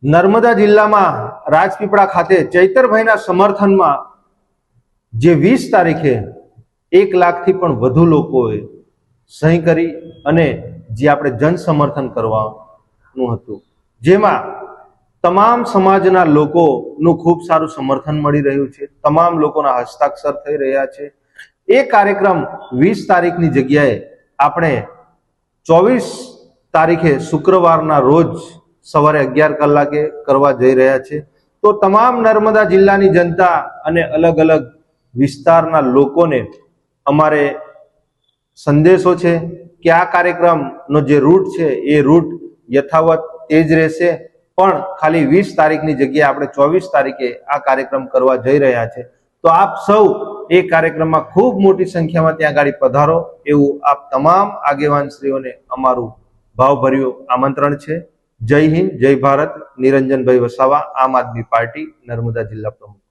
નર્મદા જિલ્લામાં રાજપીપળા ખાતે ચૈતરભાઈના સમર્થનમાં જે 20 તારીખે 1 લાખથી પણ વધુ લોકોએ સહી કરી અને જે આપણે જન સમર્થન કરવાનું હતું, જેમાં તમામ સમાજના લોકોનું ખૂબ સારું સમર્થન મળી રહ્યું છે, તમામ લોકોના હસ્તાક્ષર થઈ રહ્યા છે। એ કાર્યક્રમ 20 તારીખની જગ્યાએ આપણે 24 તારીખે શુક્રવારના રોજ સવારે 11 કલાકે કરવા જઈ રહ્યા છે। તો તમામ નર્મદા જિલ્લાની જનતા અને અલગ અલગ વિસ્તારના લોકોને અમારે સંદેશો છે કે આ કાર્યક્રમનો જે રૂટ છે એ રૂટ યથાવત એ જ રહેશે, પણ ખાલી 20 તારીખની જગ્યાએ આપણે 24 તારીખે આ કાર્યક્રમ કરવા જઈ રહ્યા છે। તો આપ સૌ એ કાર્યક્રમમાં ખૂબ મોટી સંખ્યામાં ત્યાં આગળ પધારો એવું આપ તમામ આગેવાનશ્રીઓને અમારું ભાવભર્યું આમંત્રણ છે। જય હિન્દ, જય ભારત। નિરંજનભાઈ વસાવા, આમ આદમી પાર્ટી, નર્મદા જિલ્લા પ્રમુખ।